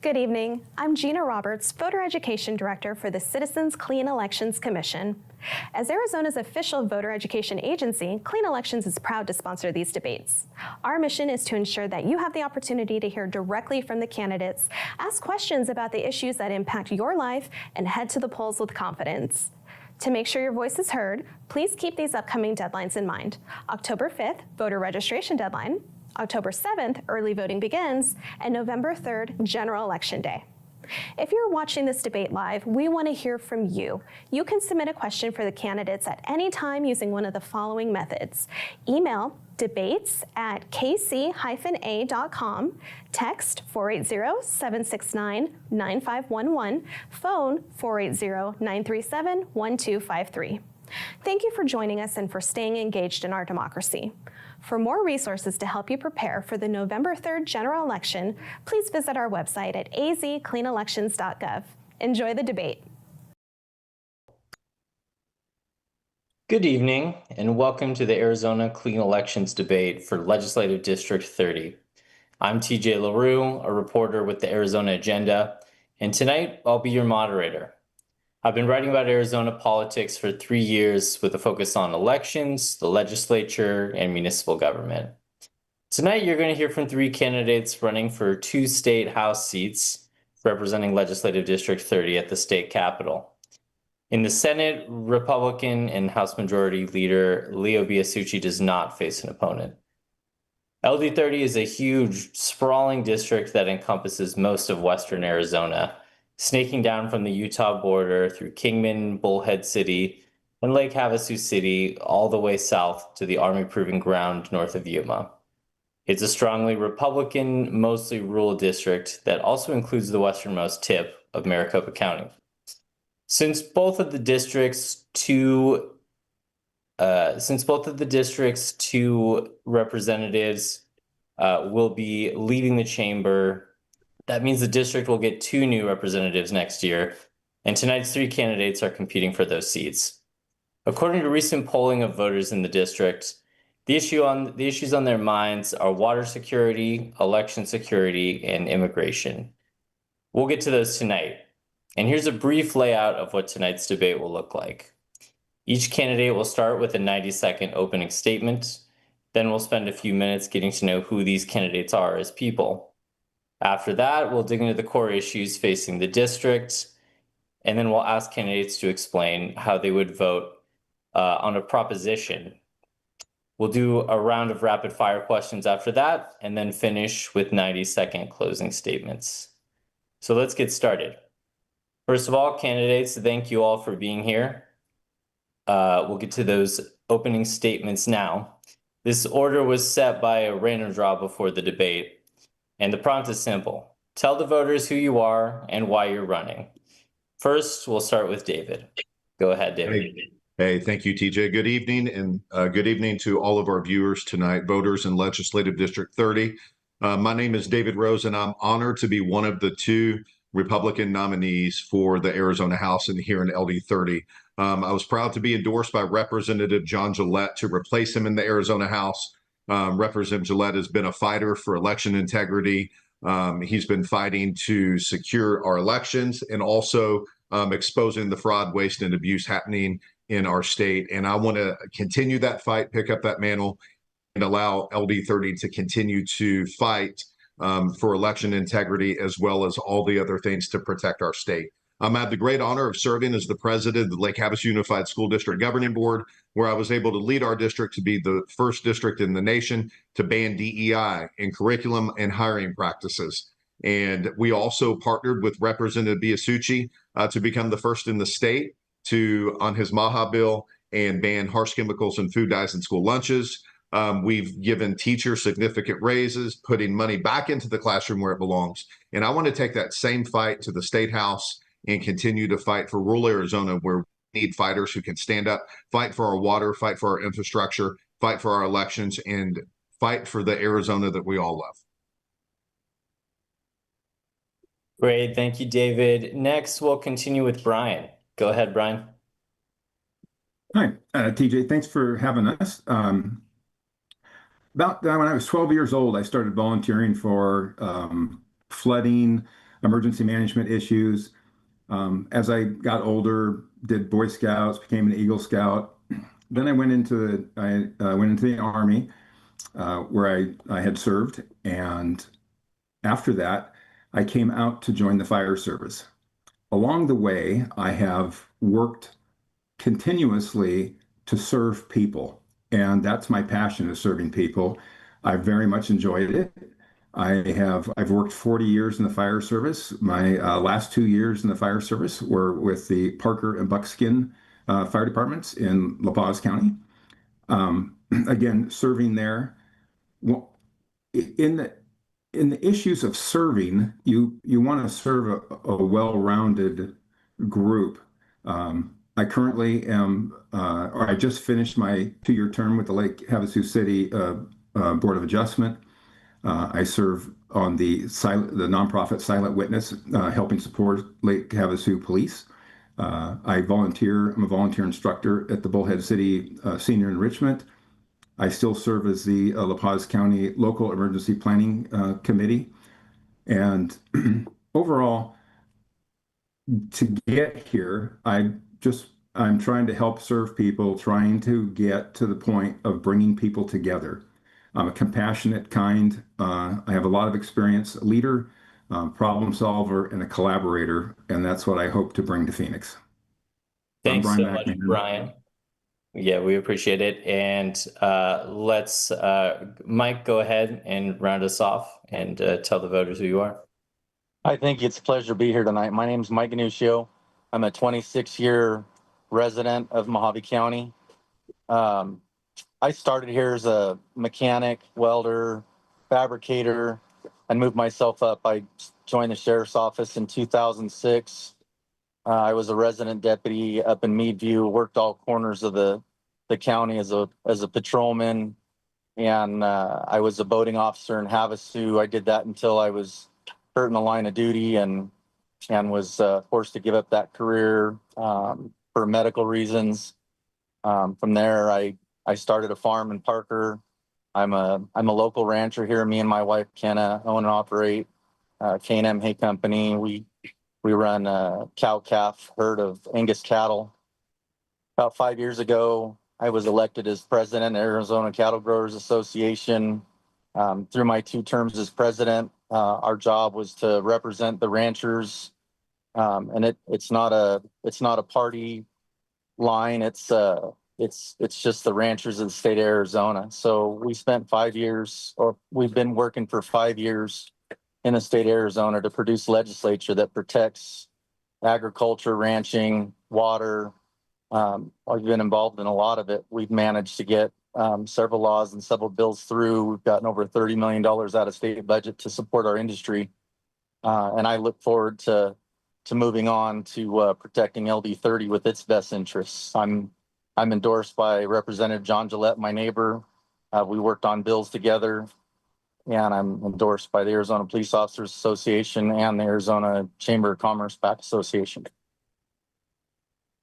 Good evening. I'm Gina Roberts, Voter Education Director for the Citizens Clean Elections Commission. As Arizona's official voter education agency, Clean Elections is proud to sponsor these debates. Our mission is to ensure that you have the opportunity to hear directly from the candidates, ask questions about the issues that impact your life, and head to the polls with confidence. To make sure your voice is heard, please keep these upcoming deadlines in mind. October 5th, voter registration deadline. October 7th, early voting begins, and November 3rd, general election day. If you're watching this debate live, we want to hear from you. You can submit a question for the candidates at any time using one of the following methods. Email debates@kc-a.com, text 480-769-9511, phone 480-937-1253. Thank you for joining us and for staying engaged in our democracy. For more resources to help you prepare for the November 3rd general election, please visit our website at azcleanelections.gov. Enjoy the debate. Good evening, and welcome to the Arizona Clean Elections debate for Legislative District 30. I'm TJ LaRue, a reporter with the Arizona Agenda, and tonight I'll be your moderator. I've been writing about Arizona politics for 3 years with a focus on elections, the legislature, and municipal government. Tonight, you're going to hear from 3 candidates running for 2 state House seats representing Legislative District 30 at the state capitol. In the Senate, Republican and House Majority Leader Leo Biasucci does not face an opponent. LD30 is a huge, sprawling district that encompasses most of western Arizona, snaking down from the Utah border through Kingman, Bullhead City, and Lake Havasu City, all the way south to the Army Proving Ground north of Yuma. It's a strongly Republican, mostly rural district that also includes the westernmost tip of Maricopa County. Since both of the district's two representatives will be leaving the chamber, that means the district will get 2 new representatives next year, and tonight's 3 candidates are competing for those seats. According to recent polling of voters in the district, the issues on their minds are water security, election security, and immigration. We'll get to those tonight. And here's a brief layout of what tonight's debate will look like. Each candidate will start with a 90-second opening statement. Then we'll spend a few minutes getting to know who these candidates are as people. After that, we'll dig into the core issues facing the district, and then we'll ask candidates to explain how they would vote on a proposition. We'll do a round of rapid fire questions after that, and then finish with 90-second closing statements. So let's get started. First of all, candidates, thank you all for being here. We'll get to those opening statements now. This order was set by a random draw before the debate. And the prompt is simple. Tell the voters who you are and why you're running. First, we'll start with David. Go ahead, David. Hey, thank you, TJ. Good evening, and good evening to all of our viewers tonight, voters in Legislative District 30. My name is David Rose, and I'm honored to be one of the 2 Republican nominees for the Arizona House and here in LD30. I was proud to be endorsed by Representative John Gillette to replace him in the Arizona House. Representative Gillette has been a fighter for election integrity. He's been fighting to secure our elections and also exposing the fraud, waste, and abuse happening in our state. And I want to continue that fight, pick up that mantle, and allow LD30 to continue to fight for election integrity as well as all the other things to protect our state. I had the great honor of serving as the president of the Lake Havasu Unified School District Governing Board, where I was able to lead our district to be the first district in the nation to ban DEI in curriculum and hiring practices. And we also partnered with Representative Biasucci to become the first in the state on his MAHA bill and ban harsh chemicals in food dyes and school lunches. We've given teachers significant raises, putting money back into the classroom where it belongs. And I want to take that same fight to the state house and continue to fight for rural Arizona, where we need fighters who can stand up, fight for our water, fight for our infrastructure, fight for our elections, and fight for the Arizona that we all love. Great, thank you, David. Next, we'll continue with Brian. Go ahead, Brian. Hi, TJ, thanks for having us. About when I was 12 years old, I started volunteering for flooding, emergency management issues. As I got older, did Boy Scouts, became an Eagle Scout. Then I went into the Army, where I had served, and after that, I came out to join the fire service. Along the way, I have worked continuously to serve people, and that's my passion, is serving people. I very much enjoyed it. I've worked 40 years in the fire service. My last 2 years in the fire service were with the Parker and Buckskin fire departments in La Paz County. Again, serving there. Well, in the issues of serving, you want to serve a well-rounded group. I currently am, or I just finished my 2-year term with the Lake Havasu City Board of Adjustment. I serve on the nonprofit Silent Witness, helping support Lake Havasu Police. I'm a volunteer instructor at the Bullhead City Senior Enrichment. I still serve as the La Paz County Local Emergency Planning Committee. And overall, to get here, I'm trying to help serve people, trying to get to the point of bringing people together. I'm a compassionate, kind. I have a lot of experience, a leader, problem solver, and a collaborator, and that's what I hope to bring to Phoenix. I'm Thanks Brian so much, McMahon. Brian. Yeah, we appreciate it. And let's, Mike, go ahead and round us off and tell the voters who you are. I think it's a pleasure to be here tonight. My name is Mike Ganuccio. I'm a 26-year resident of Mojave County. I started here as a mechanic, welder, fabricator, and moved myself up. I joined the sheriff's office in 2006. I was a resident deputy up in Meadview, worked all corners of the county as a patrolman, and I was a boating officer in Havasu. I did that until I was hurt in the line of duty and was forced to give up that career for medical reasons. From there, I started a farm in Parker. I'm a local rancher here. Me and my wife Kenna own and operate K&M Hay Company. We run a cow-calf herd of Angus cattle. About 5 years ago, I was elected as president of the Arizona Cattle Growers Association. Through my 2 terms as president, our job was to represent the ranchers, and it's not a party line. It's just the ranchers of the state of Arizona. So we spent 5 years, or we've been working for 5 years in the state of Arizona to produce legislature that protects agriculture, ranching, water. I've been involved in a lot of it. We've managed to get several laws and several bills through. We've gotten over $30 million out of state budget to support our industry. And I look forward to moving on to protecting LD30 with its best interests. I'm endorsed by Representative John Gillette, my neighbor. We worked on bills together, and I'm endorsed by the Arizona Police Officers Association and the Arizona Chamber of Commerce PAC Association.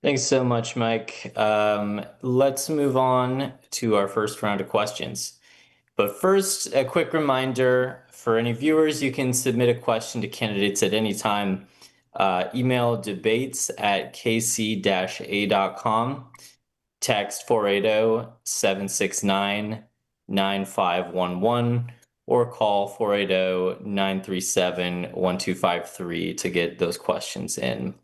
Thanks so much, Mike. Let's move on to our first round of questions. But first, a quick reminder for any viewers, you can submit a question to candidates at any time. Email debates@kc-a.com, text 480-769-9511, or call 480-937-1253 to get those questions in.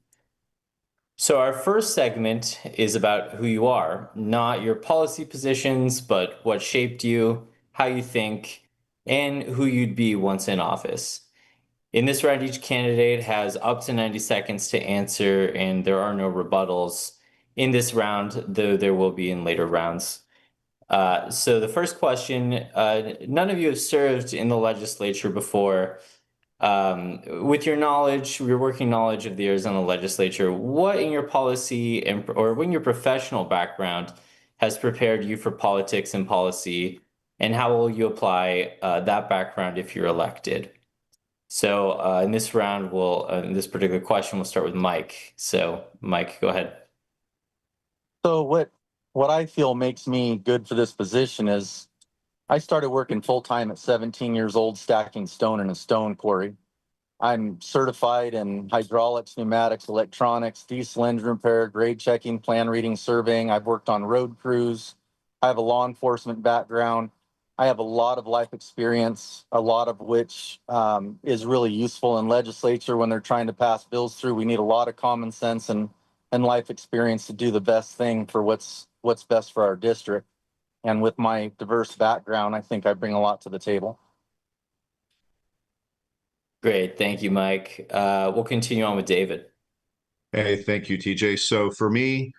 So our first segment is about who you are, not your policy positions, but what shaped you, how you think, and who you'd be once in office. In this round, each candidate has up to 90 seconds to answer, and there are no rebuttals in this round, though there will be in later rounds. So the first question, none of you have served in the legislature before. With your knowledge, your working knowledge of the Arizona legislature, what in your policy or in your professional background has prepared you for politics and policy, and how will you apply that background if you're elected? So in this round, in this particular question, we'll start with Mike. So Mike, go ahead. So what I feel makes me good for this position is I started working full-time at 17 years old, stacking stone in a stone quarry. I'm certified in hydraulics, pneumatics, electronics, diesel engine repair, grade checking, plan reading, surveying. I've worked on road crews. I have a law enforcement background. I have a lot of life experience, a lot of which is really useful in legislature when they're trying to pass bills through. We need a lot of common sense and life experience to do the best thing for what's best for our district. And with my diverse background, I think I bring a lot to the table. Great. Thank you, Mike. We'll continue on with David. Hey, thank you, TJ. So for me,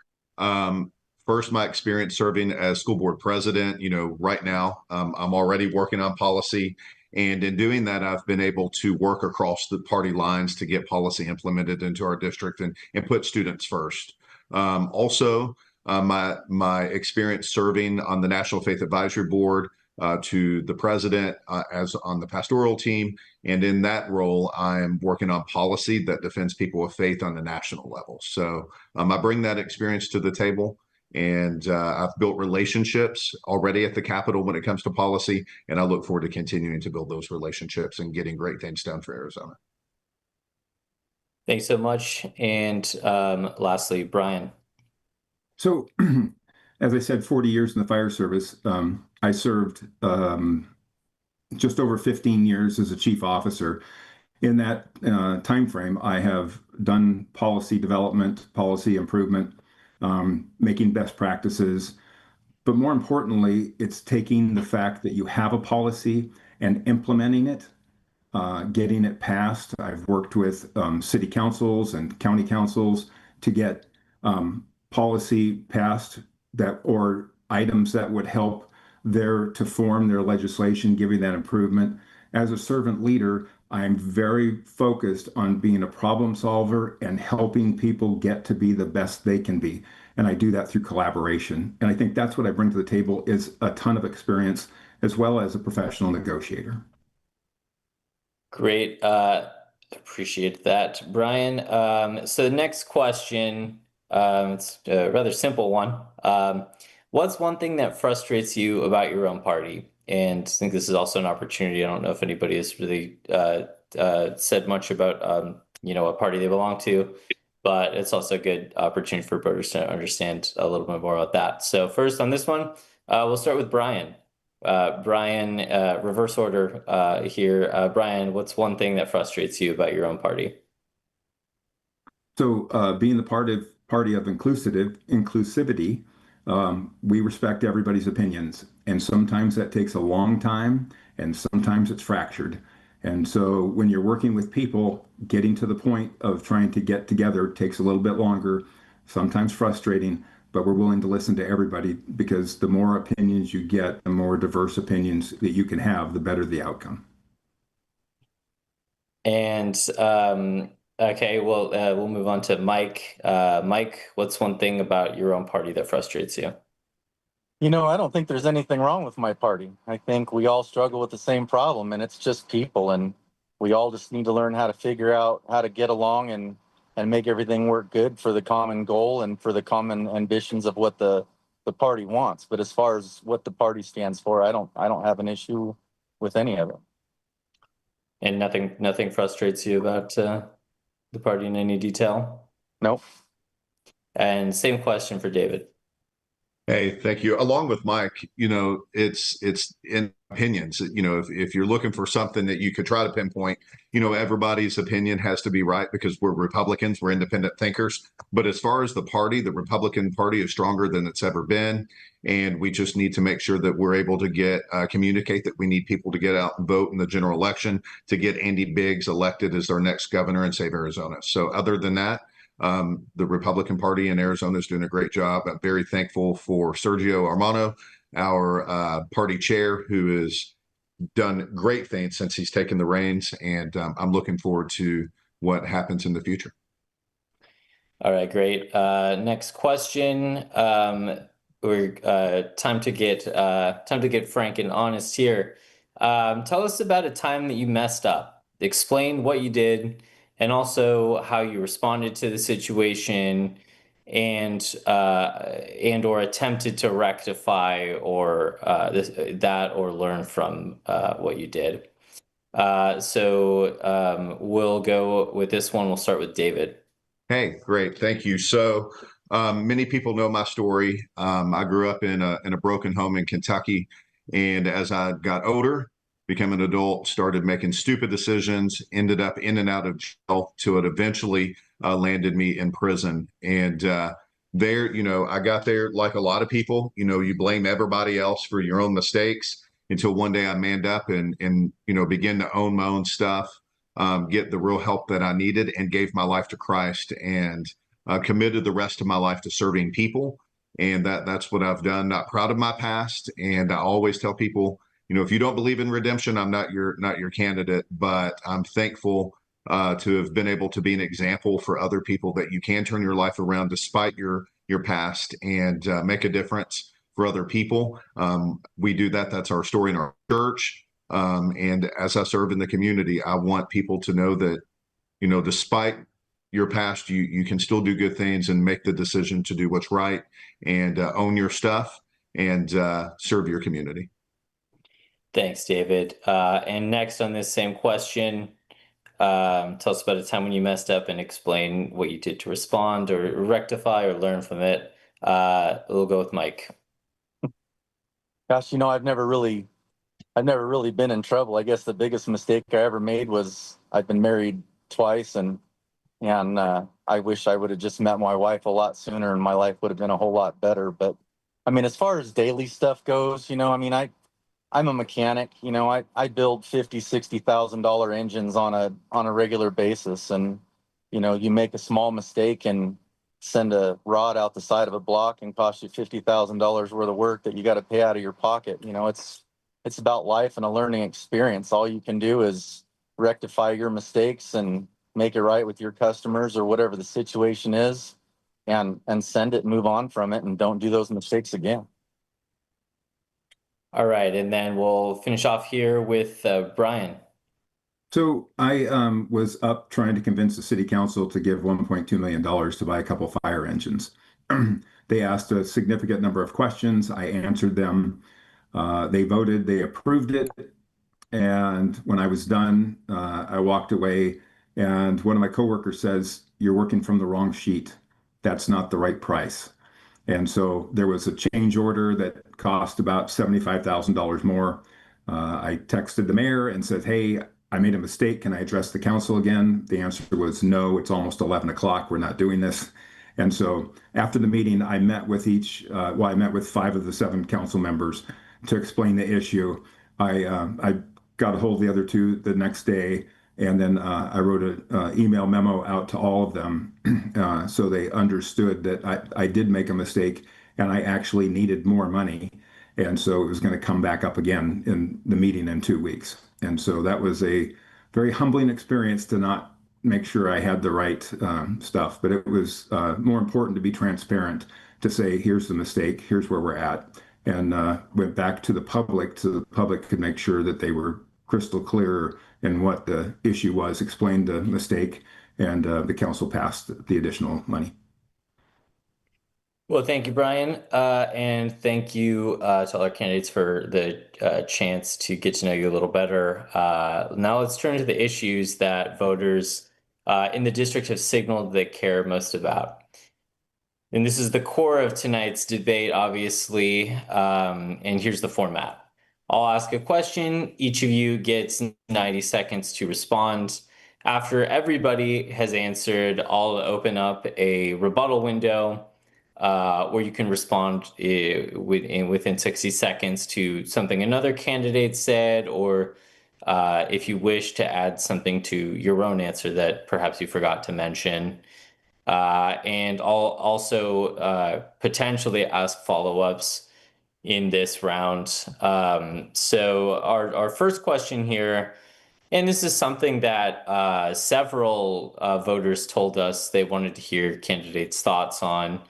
first, my experience serving as school board president, right now, I'm already working on policy. And in doing that, I've been able to work across the party lines to get policy implemented into our district and put students first. Also, my experience serving on the National Faith Advisory Board to the president as on the pastoral team. And in that role, I'm working on policy that defends people of faith on the national level. So I bring that experience to the table. And I've built relationships already at the Capitol when it comes to policy. And I look forward to continuing to build those relationships and getting great things done for Arizona. Thanks so much. And lastly, Brian. So, as I said, 40 years in the fire service. I served just over 15 years as a chief officer. In that time frame, I have done policy development, policy improvement, making best practices. But more importantly, it's taking the fact that you have a policy and implementing it, getting it passed. I've worked with city councils and county councils to get policy passed or items that would help to form their legislation, giving that improvement. As a servant leader, I'm very focused on being a problem solver and helping people get to be the best they can be. And I do that through collaboration. And I think that's what I bring to the table is a ton of experience as well as a professional negotiator. Great. Appreciate that, Brian. So the next question, it's a rather simple one. What's one thing that frustrates you about your own party? And I think this is also an opportunity. I don't know if anybody has really said much about what party they belong to, but it's also a good opportunity for voters to understand a little bit more about that. So first on this one, we'll start with Brian. Brian, reverse order here. Brian, what's one thing that frustrates you about your own party? So being the party of inclusivity, we respect everybody's opinions. And sometimes that takes a long time and sometimes it's fractured. And so when you're working with people, getting to the point of trying to get together takes a little bit longer, sometimes frustrating, but we're willing to listen to everybody because the more opinions you get, the more diverse opinions that you can have, the better the outcome. And okay, well, we'll move on to Mike. Mike, what's one thing about your own party that frustrates you? I don't think there's anything wrong with my party. I think we all struggle with the same problem, and it's just people, and we all just need to learn how to figure out how to get along and make everything work good for the common goal and for the common ambitions of what the party wants. But as far as what the party stands for, I don't have an issue with any of it. And nothing frustrates you about the party in any detail? Nope. And same question for David. Hey, thank you. Along with Mike, it's in opinions. If you're looking for something that you could try to pinpoint, everybody's opinion has to be right because we're Republicans, we're independent thinkers. But as far as the party, the Republican Party is stronger than it's ever been. And we just need to make sure that we're able to communicate that we need people to get out and vote in the general election to get Andy Biggs elected as our next governor and save Arizona. So other than that, the Republican Party in Arizona is doing a great job. I'm very thankful for Sergio Armano, our party chair, who has done great things since he's taken the reins. And I'm looking forward to what happens in the future. All right, great. Next question. We're time to get frank and honest here. Tell us about a time that you messed up. Explain what you did and also how you responded to the situation and or attempted to rectify or that or learn from what you did. We'll go with this one. We'll start with David. Hey, great. Thank you. So, many people know my story. I grew up in a broken home in Kentucky, and as I got older, became an adult, started making stupid decisions, ended up in and out of jail till it eventually landed me in prison. And there, I got there like a lot of people. You blame everybody else for your own mistakes until one day I manned up and began to own my own stuff, get the real help that I needed, and gave my life to Christ and committed the rest of my life to serving people. And that's what I've done. Not proud of my past, and I always tell people, if you don't believe in redemption, I'm not your candidate. But I'm thankful to have been able to be an example for other people that you can turn your life around despite your past and make a difference for other people. We do that. That's our story in our church. And as I serve in the community, I want people to know that, despite your past, you can still do good things and make the decision to do what's right and own your stuff and serve your community. Thanks, David. And next on this same question, tell us about a time when you messed up and explain what you did to respond or rectify or learn from it. We'll go with Mike. Gosh, I've never really been in trouble. I guess the biggest mistake I ever made was I've been married twice, and I wish I would have just met my wife a lot sooner, and my life would have been a whole lot better. But I mean, as far as daily stuff goes, I'm a mechanic. I build $50,000-$60,000 engines on a regular basis, and you make a small mistake and send a rod out the side of a block and cost you $50,000 worth of work that you got to pay out of your pocket. It's about life and a learning experience. All you can do is rectify your mistakes and make it right with your customers or whatever the situation is, and send it, move on from it, and don't do those mistakes again. All right, and then we'll finish off here with Brian. So I was up trying to convince the city council to give $1.2 million to buy a couple fire engines. They asked a significant number of questions. I answered them. They voted, they approved it. And when I was done, I walked away, and one of my coworkers says, "You're working from the wrong sheet. That's not the right price." And so there was a change order that cost about $75,000 more. I texted the mayor and said, "Hey, I made a mistake. Can I address the council again?" The answer was no, it's almost 11 o'clock. We're not doing this. And so after the meeting, I met with I met with 5 of the 7 council members to explain the issue. I got a hold of the other 2 the next day, and then I wrote an email memo out to all of them so they understood that I did make a mistake and I actually needed more money. And so it was going to come back up again in the meeting in 2 weeks. And so that was a very humbling experience to not make sure I had the right stuff. But it was more important to be transparent, to say, here's the mistake, here's where we're at. And went back to the public so the public could make sure that they were crystal clear in what the issue was, explained the mistake, and the council passed the additional money. Well, thank you, Brian. And thank you to all our candidates for the chance to get to know you a little better. Now let's turn to the issues that voters in the district have signaled they care most about. And this is the core of tonight's debate, obviously. And here's the format. I'll ask a question. Each of you gets 90 seconds to respond. After everybody has answered, I'll open up a rebuttal window where you can respond within 60 seconds to something another candidate said, or if you wish to add something to your own answer that perhaps you forgot to mention. And I'll also potentially ask follow-ups in this round. So our first question here, and this is something that several voters told us they wanted to hear candidates' thoughts on,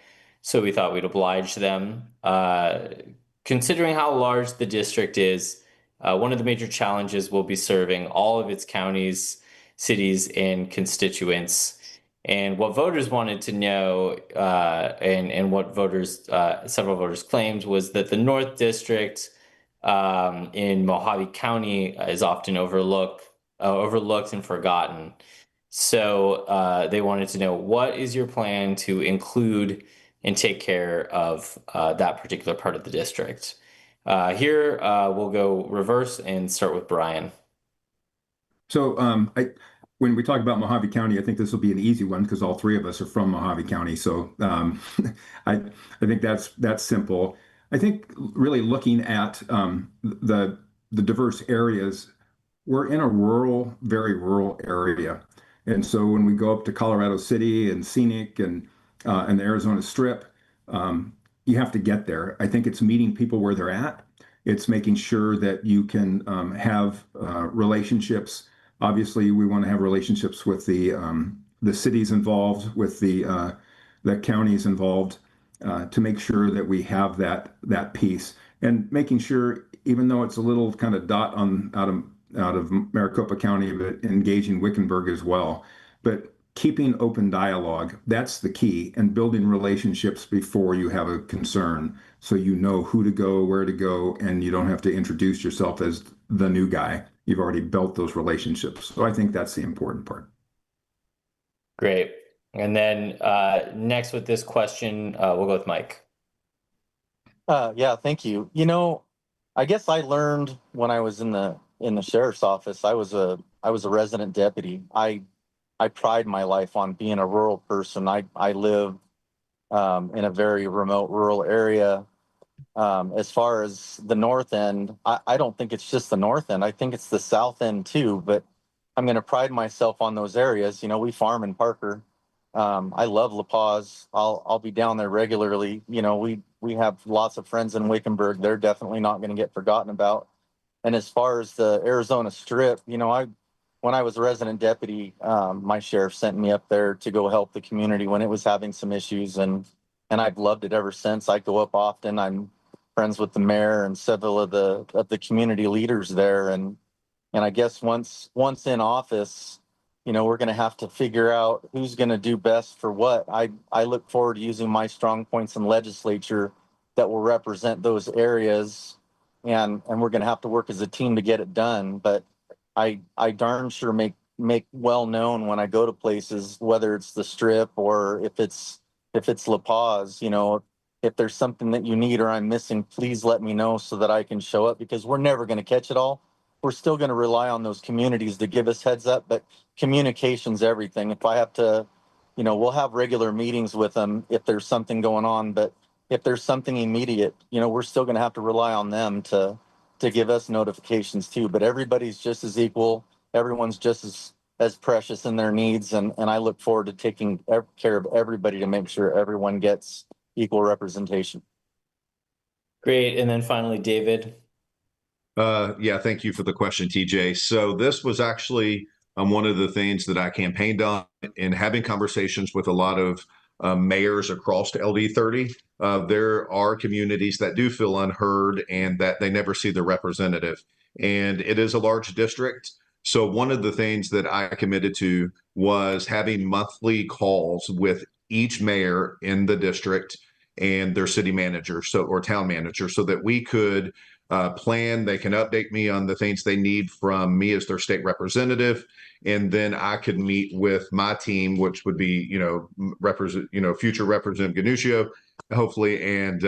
so we thought we'd oblige them. Considering how large the district is, one of the major challenges will be serving all of its counties, cities, and constituents. And what voters wanted to know, and what several voters claimed, was that the North District in Mojave County is often overlooked overlooked and forgotten. So they wanted to know, what is your plan to include and take care of that particular part of the district? Here, we'll go reverse and start with Brian. So when we talk about Mojave County, I think this will be an easy one because all three of us are from Mojave County. So I think that's simple. I think really looking at the diverse areas, we're in a rural, very rural area. And so when we go up to Colorado City and Scenic and the Arizona Strip, you have to get there. I think it's meeting people where they're at. It's making sure that you can have relationships. Obviously, we want to have relationships with the cities involved, with the counties involved, to make sure that we have that piece, and making sure, even though it's a little kind of dot on out of Maricopa County, but engaging Wickenburg as well. But keeping open dialogue, that's the key, and building relationships before you have a concern, so you know who to go, where to go, and you don't have to introduce yourself as the new guy. You've already built those relationships. So I think that's the important part. Great. And then next with this question, we'll go with Mike. Yeah, thank you. You know, I guess I learned when I was in the sheriff's office. I was a resident deputy. I pride my life on being a rural person. I live in a very remote rural area. As far as the north end, I don't think it's just the north end. I think it's the south end too. But I'm going to pride myself on those areas. You know, we farm in Parker. I love La Paz. I'll be down there regularly. You know, we have lots of friends in Wickenburg. They're definitely not going to get forgotten about. And as far as the Arizona Strip, you know, when I was a resident deputy, my sheriff sent me up there to go help the community when it was having some issues, and I've loved it ever since. I go up often. I'm friends with the mayor and several of the community leaders there, and I guess once in office, you know, we're going to have to figure out who's going to do best for what. I look forward to using my strong points in legislature that will represent those areas, and we're going to have to work as a team to get it done. But I darn sure make well known when I go to places, whether it's the Strip or if it's La Paz. You know, if there's something that you need or I'm missing, please let me know so that I can show up, because we're never going to catch it all. We're still going to rely on those communities to give us heads up, but communication's everything. If I have to, you know, we'll have regular meetings with them if there's something going on, but if there's something immediate, you know, we're still going to have to rely on them to give us notifications too. But everybody's just as equal. Everyone's just as precious in their needs. And I look forward to taking care of everybody to make sure everyone gets equal representation. Great. And then finally, David. Yeah, thank you for the question, TJ. So this was actually one of the things that I campaigned on in having conversations with a lot of mayors across LD30. There are communities that do feel unheard and that they never see the representative. And it is a large district. So one of the things that I committed to was having monthly calls with each mayor in the district and their city manager, or town manager, so that we could plan. They can update me on the things they need from me as their state representative, and then I could meet with my team, which would be, future Representative Ganuccio, hopefully, and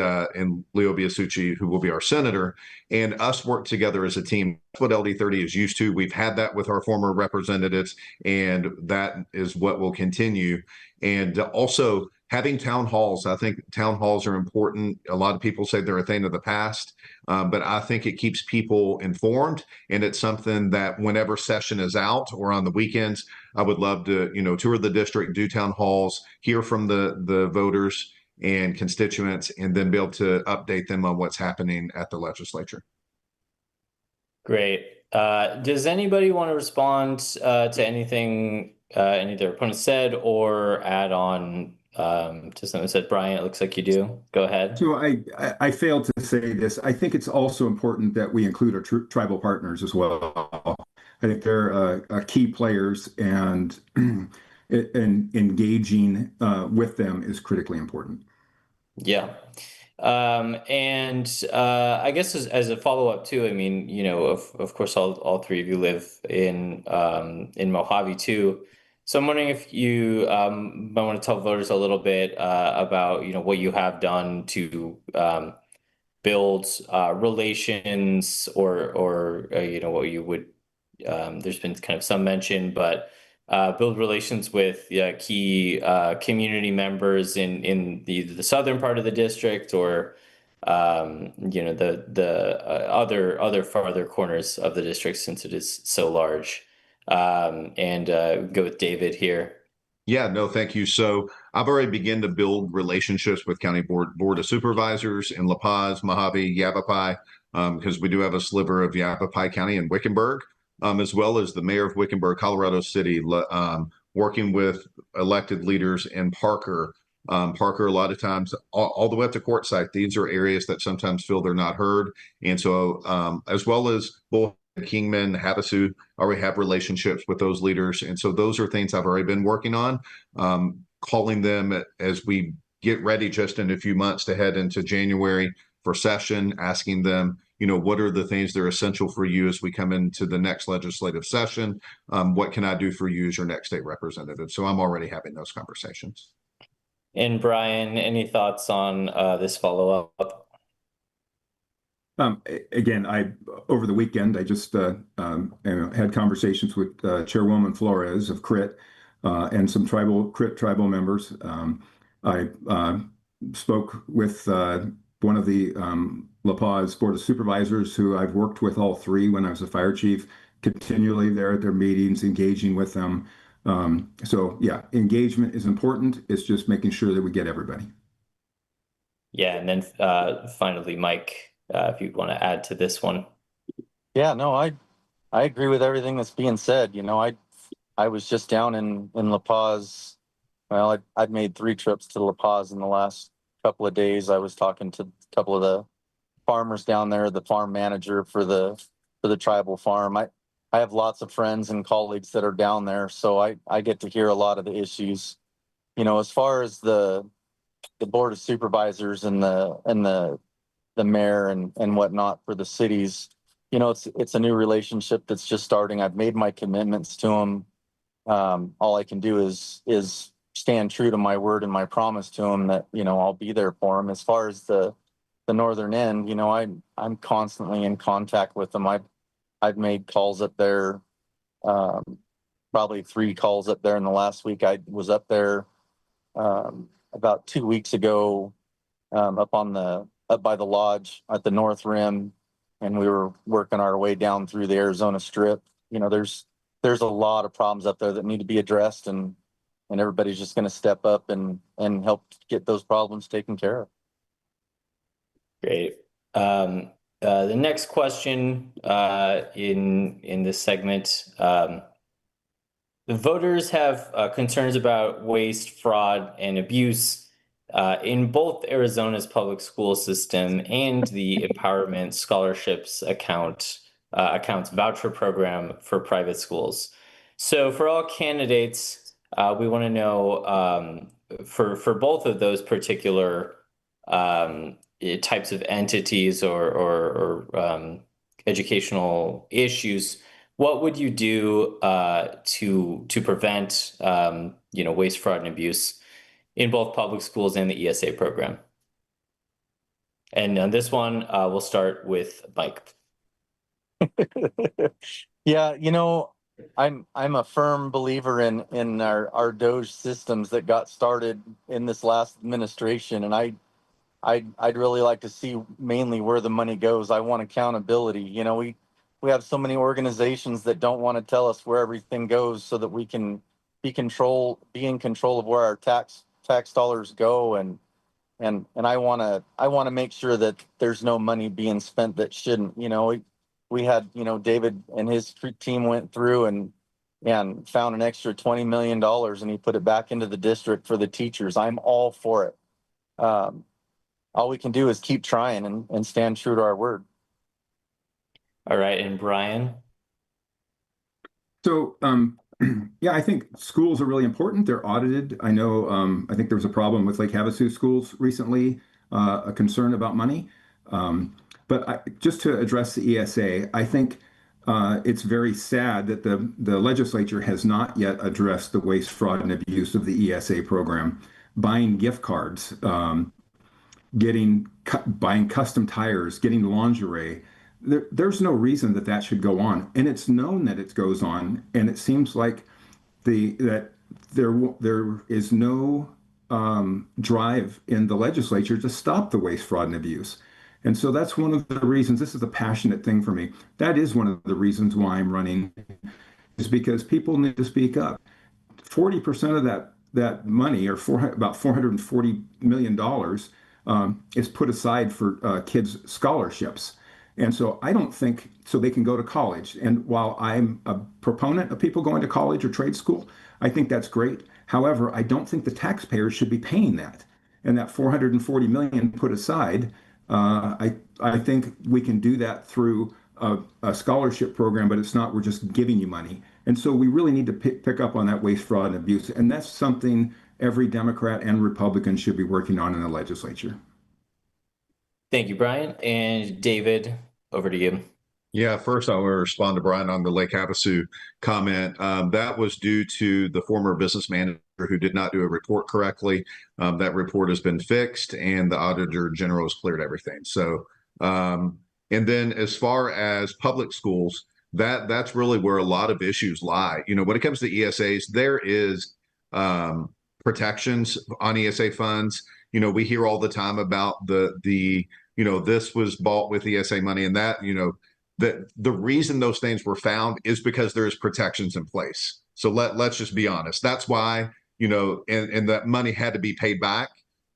Leo Biasucci, who will be our senator, and us work together as a team. That's what LD30 is used to. We've had that with our former representatives, and that is what will continue. And also having town halls. I think town halls are important. A lot of people say they're a thing of the past, but I think it keeps people informed, and it's something that whenever session is out or on the weekends, I would love to, tour the district, do town halls, hear from the voters and constituents, and then be able to update them on what's happening at the legislature. Great. Does anybody want to respond to anything any of their opponents said, or add on to something said? Brian, it looks like you do. Go ahead. So I failed to say this. I think it's also important that we include our tribal partners as well. I think they're key players, and engaging with them is critically important. Yeah. I guess as a follow-up too, I mean, of course, all three of you live in Mojave too. So I'm wondering if you might want to tell voters a little bit about, what you have done to build relations or what you would there's been kind of some mention, but build relations with key community members in the southern part of the district or the other farther corners of the district since it is so large. And go with David here. Yeah, no, thank you. So I've already begun to build relationships with County Board of Supervisors in La Paz, Mojave, Yavapai, because we do have a sliver of Yavapai County and Wickenburg, as well as the mayor of Wickenburg, Colorado City, working with elected leaders in Parker. Parker, a lot of times, all the way up to Quartzsite, these are areas that sometimes feel they're not heard. And so, as well as both Kingman, Havasu, already have relationships with those leaders. And so those are things I've already been working on, calling them as we get ready just in a few months to head into January for session, asking them, what are the things that are essential for you as we come into the next legislative session? What can I do for you as your next state representative? So I'm already having those conversations. And Brian, any thoughts on this follow-up? Again, over the weekend, I just had conversations with Chairwoman Flores of CRIT and some CRIT tribal members. I spoke with one of the La Paz Board of Supervisors who I've worked with all three when I was a fire chief, continually there at their meetings, engaging with them. So yeah, engagement is important. It's just making sure that we get everybody. Yeah, and then finally, Mike, if you want to add to this one. Yeah, no, I agree with everything that's being said. I was just down in La Paz. Well, I'd made 3 trips to La Paz in the last couple of days. I was talking to a couple of the farmers down there, the farm manager for the tribal farm. I have lots of friends and colleagues that are down there, so I get to hear a lot of the issues. As far as the board of supervisors and the mayor and whatnot for the cities, it's a new relationship that's just starting. I've made my commitments to them. All I can do is stand true to my word and my promise to them that I'll be there for them. As far as the northern end, I'm constantly in contact with them. I've made calls up there, probably 3 calls up there in the last week. I was up there about 2 weeks ago, up by the lodge at the North Rim, and we were working our way down through the Arizona Strip. There's a lot of problems up there that need to be addressed, and everybody's just going to step up and help get those problems taken care of. Great. The next question in this segment, the voters have concerns about waste, fraud, and abuse in both Arizona's public school system and the Empowerment Scholarships accounts voucher program for private schools. So for all candidates, we want to know for both of those particular types of entities or educational issues, what would you do to prevent waste, fraud, and abuse in both public schools and the ESA program? And on this one, we'll start with Mike. Yeah, I'm a firm believer in our Doge systems that got started in this last administration, and I'd really like to see mainly where the money goes. I want accountability. We have so many organizations that don't want to tell us where everything goes so that we can be in control of where our tax dollars go, and I want to make sure that there's no money being spent that shouldn't. We had David and his team went through and found an extra $20 million, and he put it back into the district for the teachers. I'm all for it. All we can do is keep trying and stand true to our word. All right, and Brian? So, yeah, I think schools are really important. They're audited. I know, I think there was a problem with Lake Havasu schools recently. a concern about money. Just to address the ESA, I think it's very sad that the legislature has not yet addressed the waste, fraud, and abuse of the ESA program. Buying gift cards, buying custom tires, getting lingerie. There's no reason that that should go on, and it's known that it goes on. And it seems like that there is no drive in the legislature to stop the waste, fraud, and abuse. And so that's one of the reasons. This is a passionate thing for me. That is one of the reasons why I'm running, is because people need to speak up. 40% of that money, or about $440 million, is put aside for kids' scholarships. And so I don't think so they can go to college. And while I'm a proponent of people going to college or trade school, I think that's great. However, I don't think the taxpayers should be paying that. And that $440 million put aside, I think we can do that through a scholarship program, but it's not, we're just giving you money. And so we really need to pick up on that waste, fraud, and abuse. And that's something every Democrat and Republican should be working on in the legislature. Thank you, Brian. And David, over to you. Yeah, first I want to respond to Brian on the Lake Havasu comment. That was due to the former business manager who did not do a report correctly. That report has been fixed, and the Auditor General has cleared everything. So, and then as far as public schools, that's really where a lot of issues lie. You know, when it comes to ESAs, there is protections on ESA funds. You know, we hear all the time about the this was bought with ESA money, and that, the reason those things were found is because there's protections in place. So let's just be honest. That's why, and that money had to be paid back.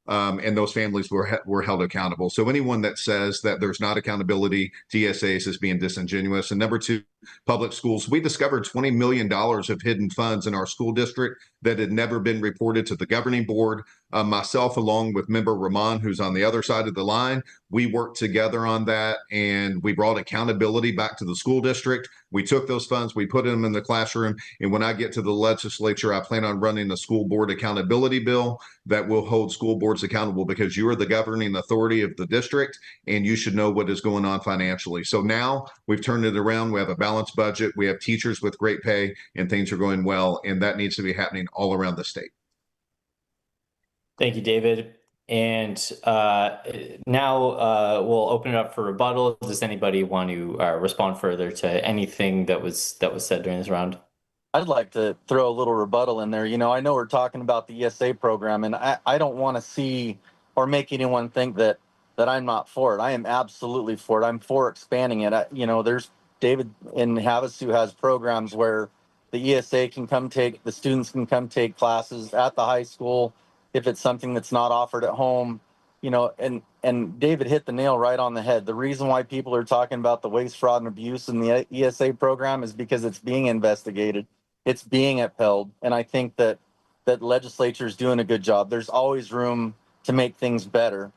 And those families were held accountable. So anyone that says that there's not accountability to ESAs is being disingenuous. And number two, public schools. We discovered $20 million of hidden funds in our school district that had never been reported to the governing board. Myself, along with member Rahman, who's on the other side of the line, we worked together on that, and we brought accountability back to the school district. We took those funds, we put them in the classroom, and when I get to the legislature, I plan on running a school board accountability bill that will hold school boards accountable, because you are the governing authority of the district, and you should know what is going on financially. So now we've turned it around. We have a balanced budget. We have teachers with great pay, and things are going well, and that needs to be happening all around the state. Thank you, David. And now we'll open it up for rebuttal. Does anybody want to respond further to anything that was said during this round? I'd like to throw a little rebuttal in there. I know we're talking about the ESA program, and I don't want to see or make anyone think that I'm not for it. I am absolutely for it. I'm for expanding it. There's David in Havasu has programs where the ESA can come the students can come take classes at the high school if it's something that's not offered at home. And David hit the nail right on the head. The reason why people are talking about the waste, fraud, and abuse in the ESA program is because it's being investigated. It's being upheld. And I think that legislature is doing a good job. There's always room to make things better,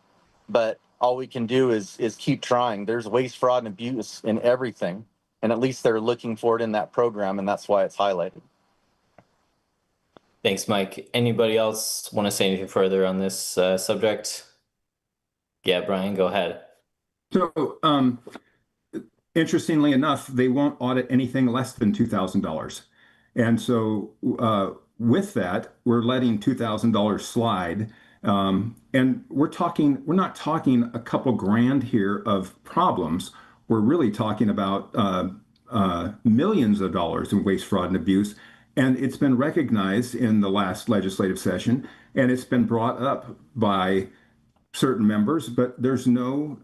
but all we can do is keep trying. There's waste, fraud, and abuse in everything. And at least they're looking for it in that program, and that's why it's highlighted. Thanks, Mike. Anybody else want to say anything further on this subject? Yeah, Brian, go ahead. So, interestingly enough, they won't audit anything less than $2,000. And so with that, we're letting $2,000 slide. And we're not talking a couple grand here of problems. We're really talking about millions of dollars in waste, fraud, and abuse. And it's been recognized in the last legislative session, and it's been brought up by certain members, but there's no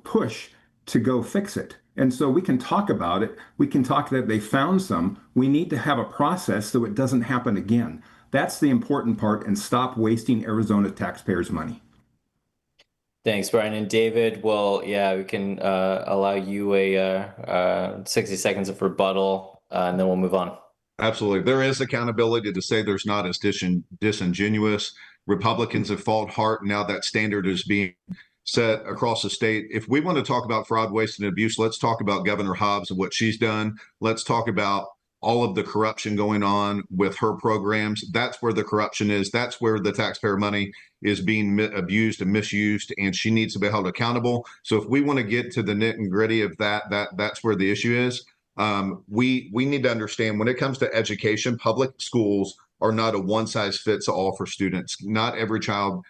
push to go fix it. And so we can talk about it. We can talk that they found some. We need to have a process so it doesn't happen again. That's the important part, and stop wasting Arizona taxpayers' money. Thanks, Brian. And David, well, yeah, we can allow you a 60 seconds of rebuttal, and then we'll move on. Absolutely. There is accountability. To say there's not as disingenuous. Republicans have fought hard. Now that standard is being set across the state. If we want to talk about fraud, waste, and abuse, let's talk about Governor Hobbs and what she's done. Let's talk about all of the corruption going on with her programs. That's where the corruption is. That's where the taxpayer money is being abused and misused, and she needs to be held accountable. So if we want to get to the nit and gritty of that's where the issue is. We need to understand when it comes to education, public schools are not a one size fits all for students. Not every child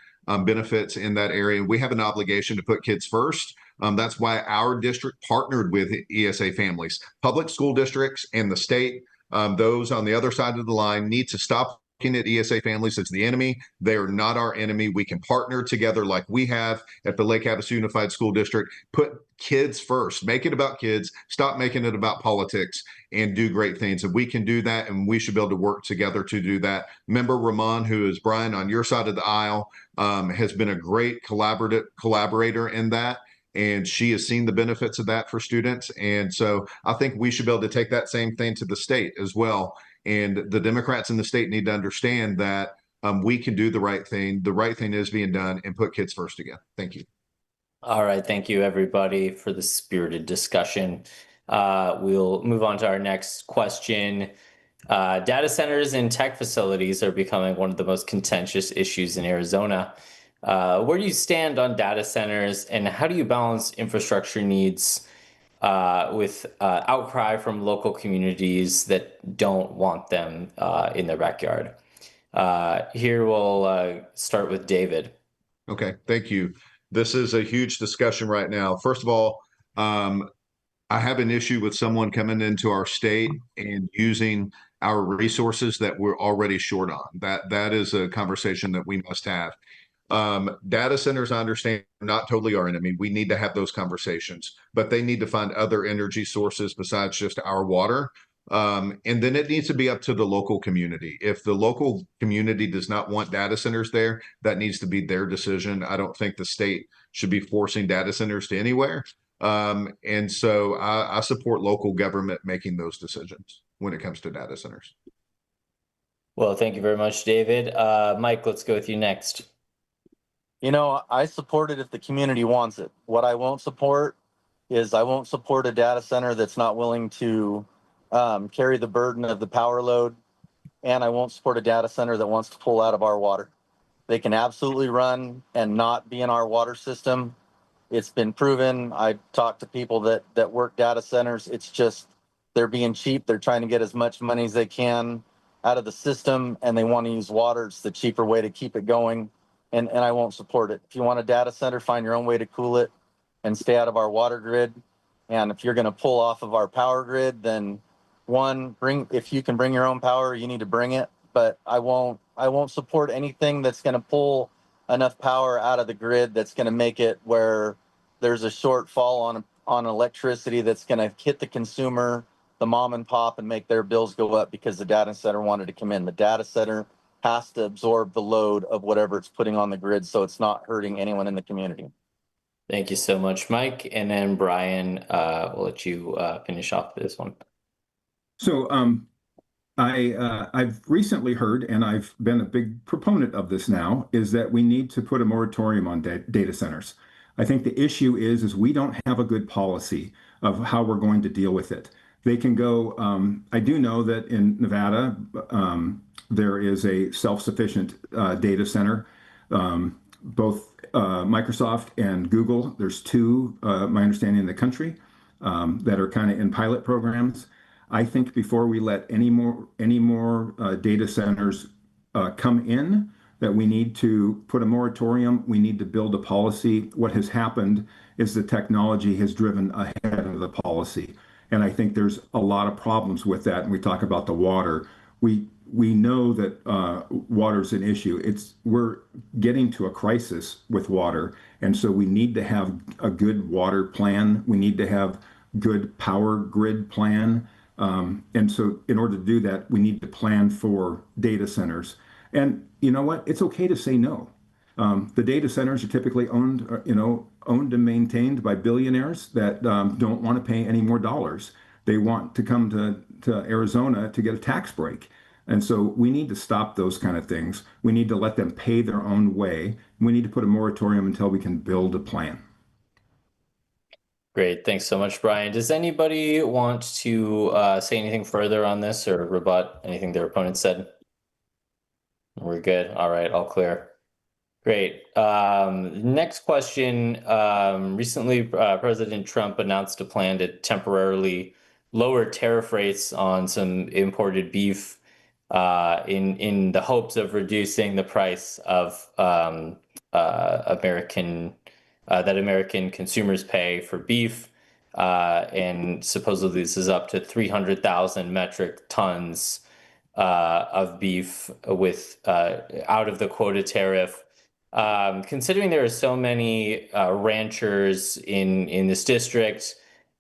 benefits in that area. We have an obligation to put kids first. That's why our district partnered with ESA families. Public school districts and the state, those on the other side of the line, need to stop looking at ESA families as the enemy. They are not our enemy. We can partner together like we have at the Lake Havasu Unified School District. Put kids first. Make it about kids. Stop making it about politics, and do great things. And we can do that, and we should be able to work together to do that. Member Ramon, who is Brian on your side of the aisle, has been a great collaborator in that. And she has seen the benefits of that for students. And so I think we should be able to take that same thing to the state as well. And the Democrats in the state need to understand that we can do the right thing. The right thing is being done, and put kids first again. Thank you. All right. Thank you, everybody, for the spirited discussion. We'll move on to our next question. Data centers and tech facilities are becoming one of the most contentious issues in Arizona. Where do you stand on data centers, and how do you balance infrastructure needs with outcry from local communities that don't want them in their backyard? Here we'll start with David. Okay, thank you. This is a huge discussion right now. First of all, I have an issue with someone coming into our state and using our resources that we're already short on. That is a conversation that we must have. Data centers, I understand, are not totally our enemy. We need to have those conversations, but they need to find other energy sources besides just our water. And then it needs to be up to the local community. If the local community does not want data centers there, that needs to be their decision. I don't think the state should be forcing data centers to anywhere. And so I support local government making those decisions when it comes to data centers. Well, thank you very much, David. Mike, let's go with you next. You know, I support it if the community wants it. What I won't support is I won't support a data center that's not willing to carry the burden of the power load, and I won't support a data center that wants to pull out of our water. They can absolutely run and not be in our water system. It's been proven. I talked to people that work data centers. It's just they're being cheap. They're trying to get as much money as they can out of the system, and they want to use water. It's the cheaper way to keep it going, and I won't support it. If you want a data center, find your own way to cool it and stay out of our water grid. And if you're going to pull off of our power grid, then if you can bring your own power, you need to bring it. But I won't support anything that's going to pull enough power out of the grid that's going to make it where there's a shortfall on electricity that's going to hit the consumer, the mom and pop, and make their bills go up because the data center wanted to come in. The data center has to absorb the load of whatever it's putting on the grid, so it's not hurting anyone in the community. Thank you so much, Mike. And then Brian, we'll let you finish off this one. So I've recently heard, and I've been a big proponent of this now, is that we need to put a moratorium on data centers. I think the issue is we don't have a good policy of how we're going to deal with it. They can go, I do know that in Nevada, there is a self-sufficient data center. Both Microsoft and Google, there's two, my understanding, in the country that are kind of in pilot programs. I think before we let any more data centers come in, that we need to put a moratorium. We need to build a policy. What has happened is the technology has driven ahead of the policy, and I think there's a lot of problems with that. And we talk about the water. We know that water's an issue. We're getting to a crisis with water, and so we need to have a good water plan. We need to have good power grid plan. And so in order to do that, we need to plan for data centers. And you know what? It's okay to say no. The data centers are typically owned and maintained by billionaires that don't want to pay any more dollars. They want to come to Arizona to get a tax break. And so we need to stop those kind of things. We need to let them pay their own way. We need to put a moratorium until we can build a plan. Great. Thanks so much, Brian. Does anybody want to say anything further on this or rebut anything their opponent said? We're good. All right, all clear. Great. Next question. Recently, President Trump announced a plan to temporarily lower tariff rates on some imported beef in the hopes of reducing the price of American that American consumers pay for beef. And supposedly this is up to 300,000 metric tons of beef with out of the quota tariff. Considering there are so many ranchers in this district,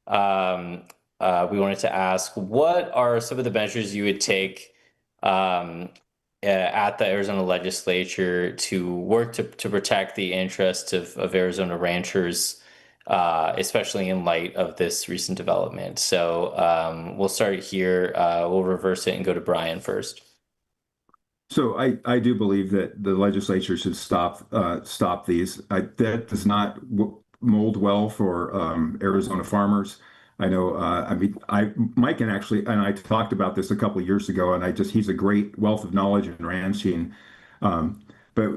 we wanted to ask, what are some of the measures you would take at the Arizona legislature to work to protect the interests of Arizona ranchers, especially in light of this recent development? So we'll start here. We'll reverse it and go to Brian first. So I do believe that the legislature should stop these. That does not mold well for Arizona farmers. I know. I mean, Mike and I talked about this a couple of years ago, and he's a great wealth of knowledge in ranching. But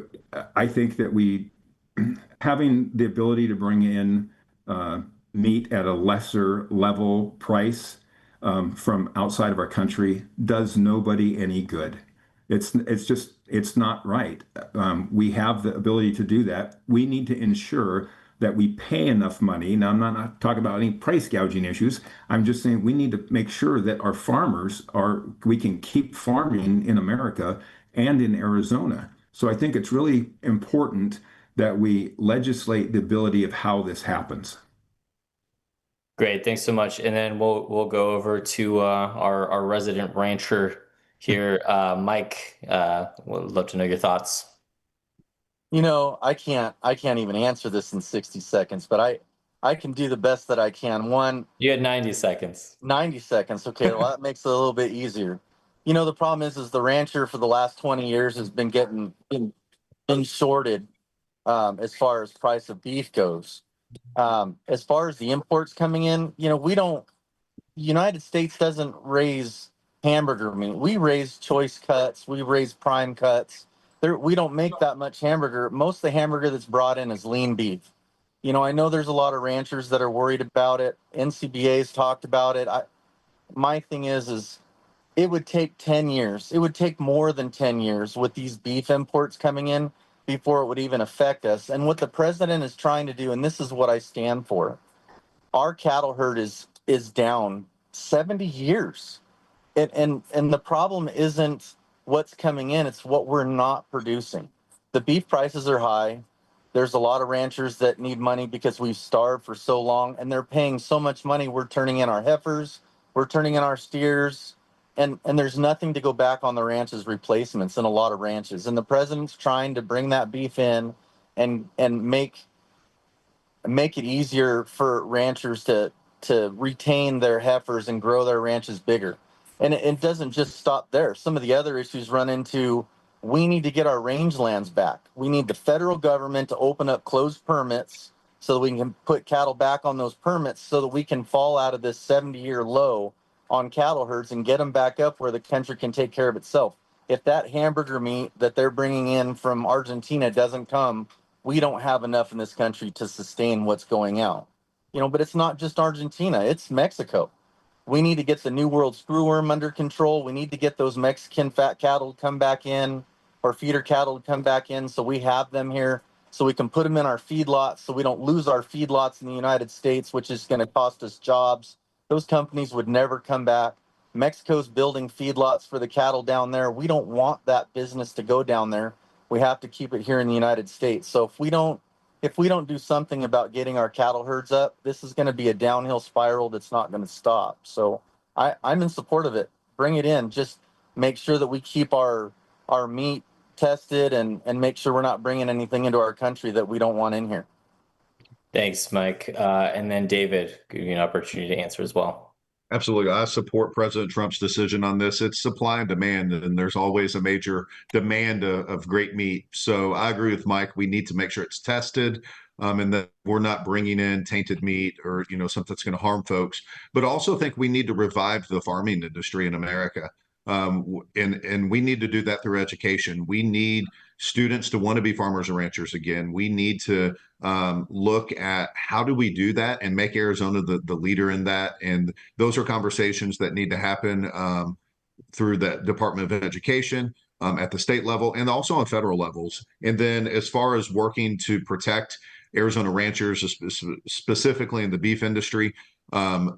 I think that having the ability to bring in meat at a lesser level price from outside of our country does nobody any good. It's not right. We have the ability to do that. We need to ensure that we pay enough money. Now, I'm not talking about any price gouging issues. I'm just saying we need to make sure that our farmers we can keep farming in America and in Arizona. So I think it's really important that we legislate the ability of how this happens. Great, thanks so much. And then we'll go over to our resident rancher here, Mike. Would love to know your thoughts. I can't even answer this in 60 seconds, but I can do the best that I can. You had 90 seconds. 90 seconds. Okay, well, that makes it a little bit easier. The problem is the rancher for the last 20 years has been been shorted as far as price of beef goes. As far as the imports coming in, United States doesn't raise hamburger meat. We raise choice cuts. We raise prime cuts. We don't make that much hamburger. Most of the hamburger that's brought in is lean beef. I know there's a lot of ranchers that are worried about it. NCBA's talked about it. My thing is it would take 10 years. It would take more than 10 years with these beef imports coming in before it would even affect us. And what the president is trying to do, and this is what I stand for, our cattle herd is down 70 years. And the problem isn't what's coming in, it's what we're not producing. The beef prices are high. There's a lot of ranchers that need money because we've starved for so long, and they're paying so much money. We're turning in our heifers, we're turning in our steers, and there's nothing to go back on the ranch's replacements in a lot of ranches. And the president's trying to bring that beef in and make it easier for ranchers to retain their heifers and grow their ranches bigger. And it doesn't just stop there. Some of the other issues run into, we need to get our rangelands back. We need the federal government to open up closed permits so that we can put cattle back on those permits so that we can fall out of this 70-year low on cattle herds and get them back up where the country can take care of itself. If that hamburger meat that they're bringing in from Argentina doesn't come, we don't have enough in this country to sustain what's going out. But it's not just Argentina, it's Mexico. We need to get the New World screwworm under control. We need to get those Mexican fat cattle to come back in, or feeder cattle to come back in, so we have them here, so we can put them in our feedlots, so we don't lose our feedlots in the United States, which is going to cost us jobs. Those companies would never come back. Mexico's building feedlots for the cattle down there. We don't want that business to go down there. We have to keep it here in the United States. So if we don't do something about getting our cattle herds up, this is going to be a downhill spiral that's not going to stop. So I'm in support of it. Bring it in. Just make sure that we keep our meat tested and make sure we're not bringing anything into our country that we don't want in here. Thanks, Mike. And then David, give you an opportunity to answer as well. Absolutely. I support President Trump's decision on this. It's supply and demand, and there's always a major demand of great meat. So I agree with Mike. We need to make sure it's tested. and that we're not bringing in tainted meat or something that's going to harm folks. But also think we need to revive the farming industry in America, and we need to do that through education. We need students to want to be farmers and ranchers again. We need to look at how do we do that and make Arizona the leader in that. And those are conversations that need to happen through the Department of Education, at the state level, and also on federal levels. And then as far as working to protect Arizona ranchers, specifically in the beef industry,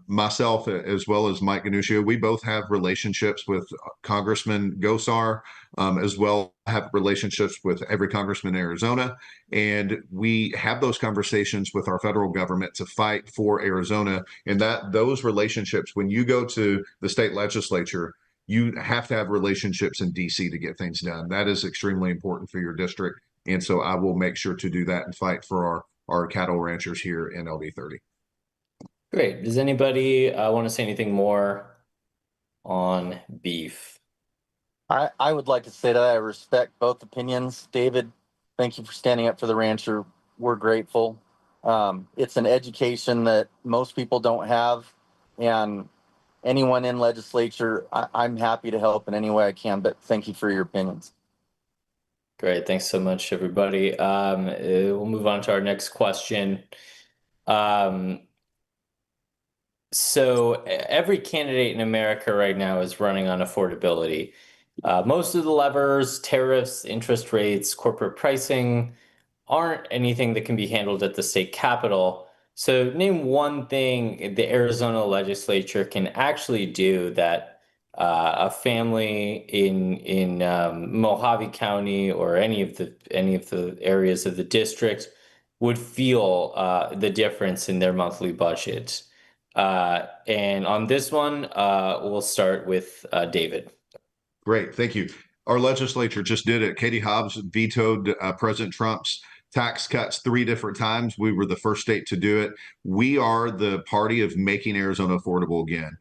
myself as well as Mike Ganuccio, we both have relationships with Congressman Gosar, as well have relationships with every congressman in Arizona. And we have those conversations with our federal government to fight for Arizona. And that those relationships, when you go to the state legislature, you have to have relationships in DC to get things done. That is extremely important for your district. And so I will make sure to do that and fight for our cattle ranchers here in LD30. Great. Does anybody want to say anything more on beef? I would like to say that I respect both opinions. David, thank you for standing up for the rancher. We're grateful. It's an education that most people don't have, and anyone in legislature, I'm happy to help in any way I can, but thank you for your opinions. Great. Thanks so much, everybody. We'll move on to our next question. So every candidate in America right now is running on affordability. Most of the levers, tariffs, interest rates, corporate pricing aren't anything that can be handled at the state capitol. So name one thing the Arizona legislature can actually do that a family in Mojave County or any of the areas of the district would feel the difference in their monthly budget. And on this one, we'll start with David. Great, thank you. Our legislature just did it. Katie Hobbs vetoed President Trump's tax cuts 3 different times. We were the first state to do it. We are the party of making Arizona affordable again.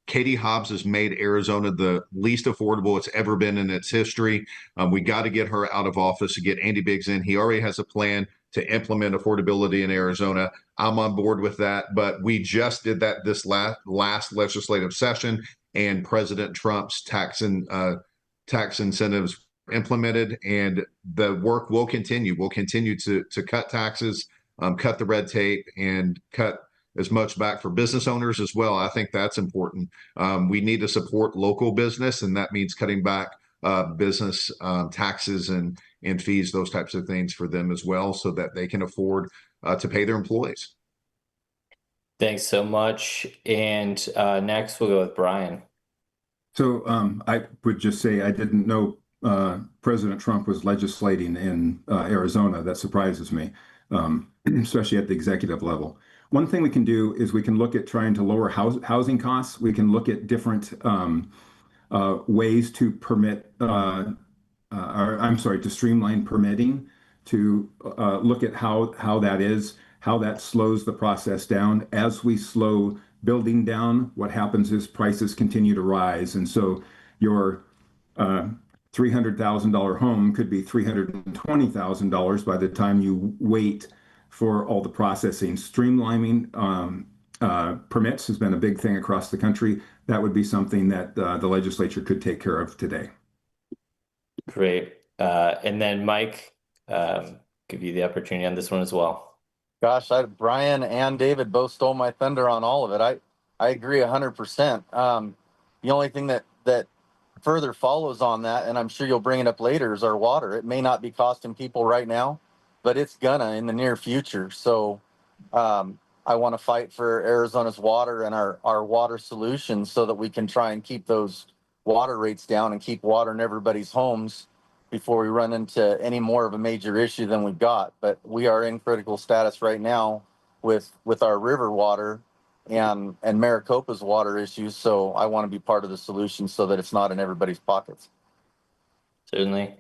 Katie Hobbs has made Arizona the least affordable it's ever been in its history. We got to get her out of office to get Andy Biggs in. He already has a plan to implement affordability in Arizona. I'm on board with that, but we just did that this last legislative session, and President Trump's tax incentives implemented, and the work will continue. We'll continue to cut taxes, cut the red tape, and cut as much back for business owners as well. I think that's important. We need to support local business, and that means cutting back business taxes and fees, those types of things for them as well, so that they can afford to pay their employees. Thanks so much. And next we'll go with Brian. So I would just say I didn't know President Trump was legislating in Arizona. That surprises me, especially at the executive level. One thing we can do is we can look at trying to lower housing costs. We can look at different ways to permit, to streamline permitting, to look at how that slows the process down. As we slow building down, what happens is prices continue to rise. And so your $300,000 home could be $320,000 by the time you wait for all the processing. Streamlining permits has been a big thing across the country. That would be something that the legislature could take care of today. Great. And then Mike, give you the opportunity on this one as well. Gosh, Brian and David both stole my thunder on all of it. I agree 100%. The only thing that further follows on that, and I'm sure you'll bring it up later, is our water. It may not be costing people right now, but it's gonna in the near future. So I want to fight for Arizona's water and our water solutions so that we can try and keep those water rates down and keep water in everybody's homes before we run into any more of a major issue than we've got. But we are in critical status right now with our river water and Maricopa's water issues. So I want to be part of the solution so that it's not in everybody's pockets. Certainly.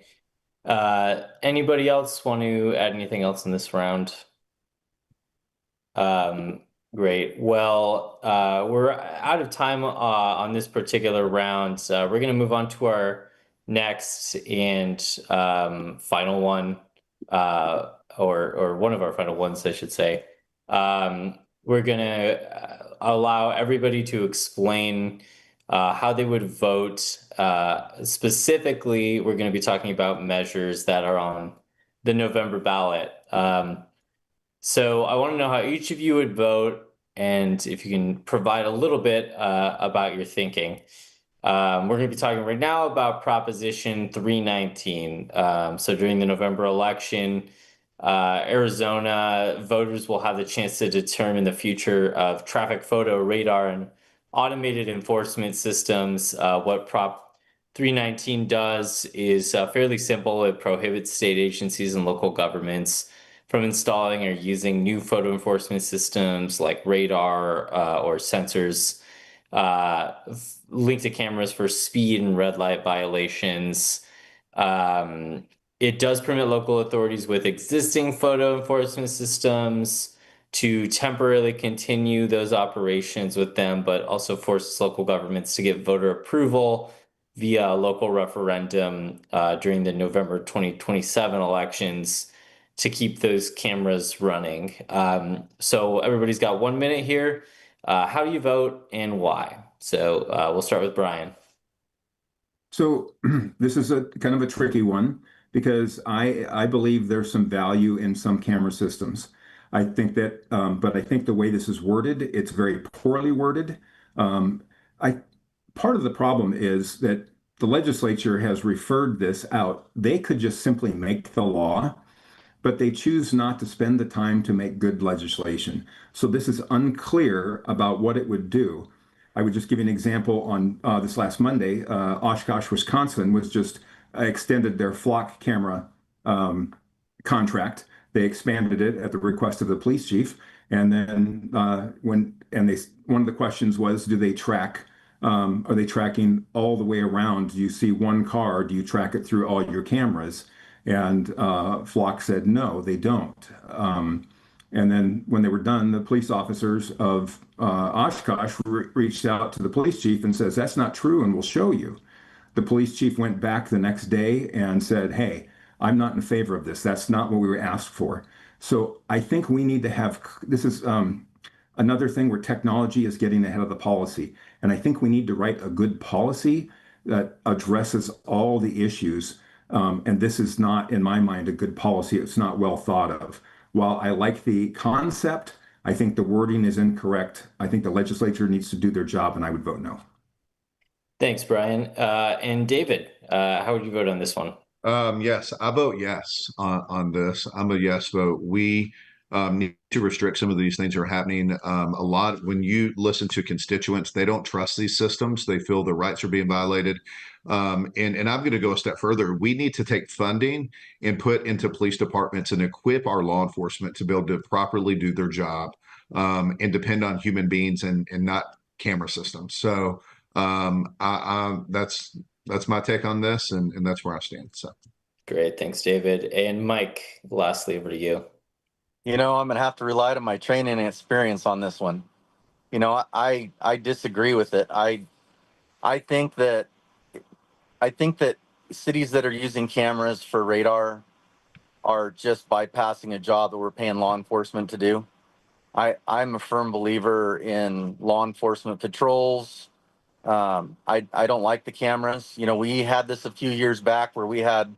Anybody else want to add anything else in this round? Great. Well, we're out of time on this particular round. We're going to move on to our next and final one or one of our final ones, I should say, we're going to allow everybody to explain how they would vote. Specifically, we're going to be talking about measures that are on the November ballot. So I want to know how each of you would vote, and if you can provide a little bit about your thinking. We're going to be talking right now about Proposition 319. So during the November election, Arizona voters will have the chance to determine the future of traffic photo radar and automated enforcement systems. What Prop 319 does is fairly simple. It prohibits state agencies and local governments from installing or using new photo enforcement systems like radar or sensors linked to cameras for speed and red light violations. It does permit local authorities with existing photo enforcement systems to temporarily continue those operations with them, but also forces local governments to get voter approval via a local referendum during the November 2027 elections to keep those cameras running. So everybody's got 1 minute here. How do you vote and why? So we'll start with Brian. So this is a kind of a tricky one because I believe there's some value in some camera systems. I think that, but I think the way this is worded, it's very poorly worded. I Part of the problem is that the legislature has referred this out. They could just simply make the law, but they choose not to spend the time to make good legislation. So this is unclear about what it would do. I would just give you an example on this last Monday. Oshkosh, Wisconsin was just extended their flock camera contract. They expanded it at the request of the police chief. And then one of the questions was, do they track? Are they tracking all the way around? Do you see one car? Do you track it through all your cameras? And Flock said, no, they don't. And then when they were done, the police officers of Oshkosh reached out to the police chief and says, that's not true, and we'll show you. The police chief went back the next day and said, hey, I'm not in favor of this. That's not what we were asked for. So I think we need to have, this is another thing where technology is getting ahead of the policy. And I think we need to write a good policy that addresses all the issues. And this is not, in my mind, a good policy. It's not well thought of. While I like the concept, I think the wording is incorrect. I think the legislature needs to do their job, and I would vote no. Thanks, Brian. And David, how would you vote on this one? Yes, I vote yes on this. I'm a yes vote. We need to restrict some of these things that are happening. A lot when you listen to constituents, they don't trust these systems. They feel their rights are being violated. And I'm going to go a step further. We need to take funding and put into police departments and equip our law enforcement to be able to properly do their job and depend on human beings and not camera systems. So that's my take on this, and that's where I stand. So great, thanks, David. And Mike, lastly, over to you. I'm going to have to rely on my training and experience on this one. I disagree with it. I think that cities that are using cameras for radar are just bypassing a job that we're paying law enforcement to do. I'm a firm believer in law enforcement patrols. I don't like the cameras. We had this a few years back where we had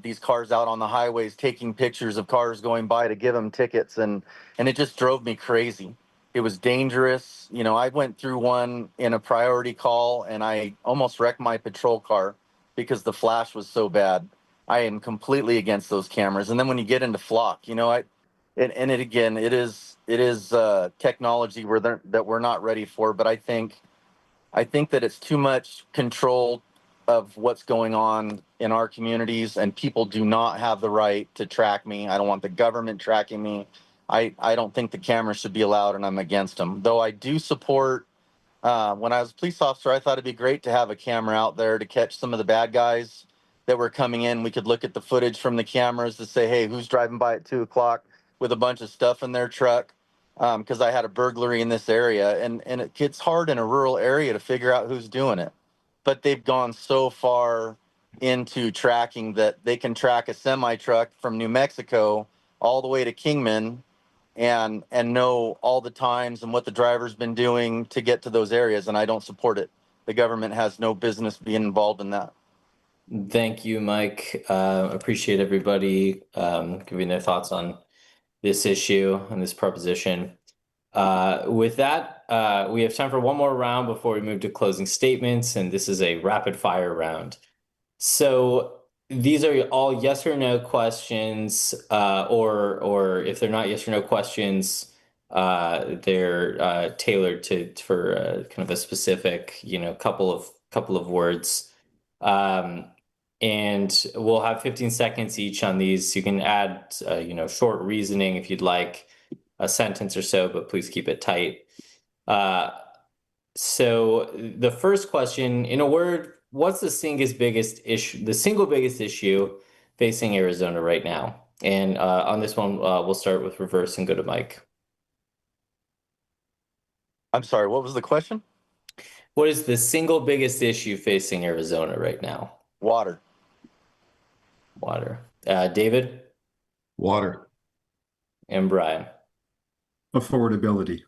these cars out on the highways taking pictures of cars going by to give them tickets, and it just drove me crazy. It was dangerous. I went through one in a priority call, and I almost wrecked my patrol car because the flash was so bad. I am completely against those cameras. And then when you get into flock, it is technology that we're not ready for. But I think that it's too much control of what's going on in our communities, and people do not have the right to track me. I don't want the government tracking me. I don't think the cameras should be allowed, and I'm against them. Though I do support, when I was a police officer, I thought it'd be great to have a camera out there to catch some of the bad guys that were coming in. We could look at the footage from the cameras to say, hey, who's driving by at 2 o'clock with a bunch of stuff in their truck? Because I had a burglary in this area, and it gets hard in a rural area to figure out who's doing it. But they've gone so far into tracking that they can track a semi truck from New Mexico all the way to Kingman and know all the times and what the driver's been doing to get to those areas, and I don't support it. The government has no business being involved in that. Thank you, Mike. Appreciate everybody giving their thoughts on this issue and this proposition. With that, we have time for one more round before we move to closing statements, and this is a rapid fire round. So these are all yes or no questions, or if they're not yes or no questions, they're tailored for kind of a specific, couple of words. And we'll have 15 seconds each on these. You can add, short reasoning if you'd like, a sentence or so, but please keep it tight. So the first question, in a word, what's the single biggest issue facing Arizona right now? And on this one, we'll start with reverse and go to Mike. I'm sorry, what was the question? What is the single biggest issue facing Arizona right now? Water. Water. David? Water. And Brian? Affordability.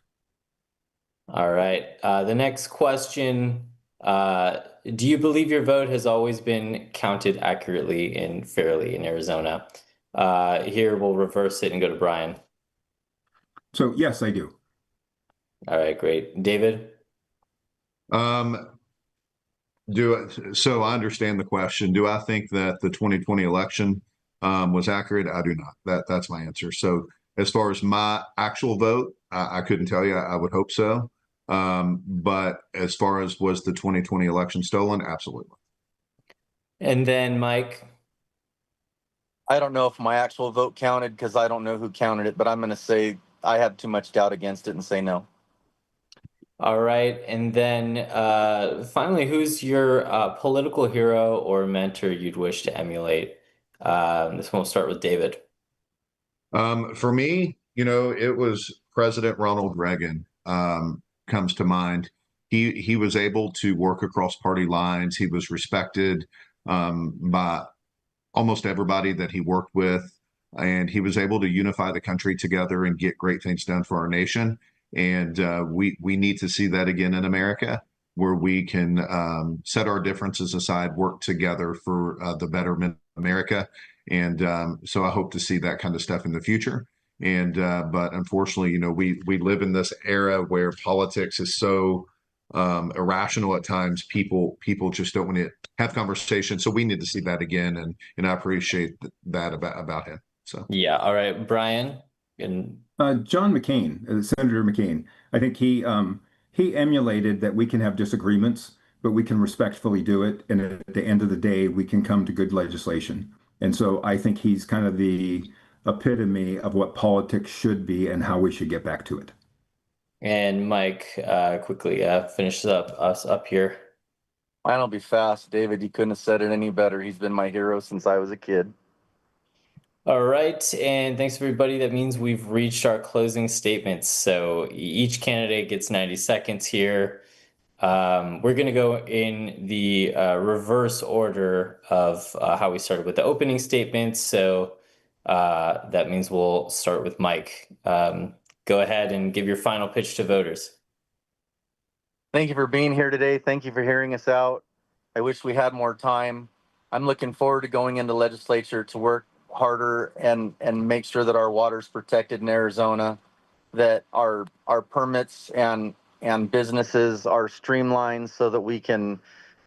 All right. The next question, do you believe your vote has always been counted accurately and fairly in Arizona? Here we'll reverse it and go to Brian. So yes, I do. All right, great. David? So I understand the question. Do I think that the 2020 election was accurate? I do not. That's my answer. So as far as my actual vote, I couldn't tell you. I would hope so. But as far as was the 2020 election stolen? Absolutely. And then Mike? I don't know if my actual vote counted because I don't know who counted it, but I'm going to say I have too much doubt against it and say no. All right. And then finally, who's your political hero or mentor you'd wish to emulate? This one will start with David. For me, it was President Ronald Reagan comes to mind. He was able to work across party lines. He was respected by almost everybody that he worked with, and he was able to unify the country together and get great things done for our nation. And we need to see that again in America, where we can set our differences aside, work together for the betterment of America. And so I hope to see that kind of stuff in the future. And but unfortunately, we live in this era where politics is so irrational at times. People just don't want to have conversations. So we need to see that again, and I appreciate that about him. So yeah, all right, Brian. And John McCain, Senator McCain. I think he emulated that we can have disagreements, but we can respectfully do it, and at the end of the day, we can come to good legislation. And so I think he's kind of the epitome of what politics should be and how we should get back to it. And Mike, quickly finish us up here. Mine'll be fast. David, you couldn't have said it any better. He's been my hero since I was a kid. All right, and thanks everybody. That means we've reached our closing statements. So each candidate gets 90 seconds here. We're going to go in the reverse order of how we started with the opening statements. So that means we'll start with Mike. Go ahead and give your final pitch to voters. Thank you for being here today. Thank you for hearing us out. I wish we had more time. I'm looking forward to going into legislature to work harder and make sure that our water's protected in Arizona, that our permits and businesses are streamlined so that we can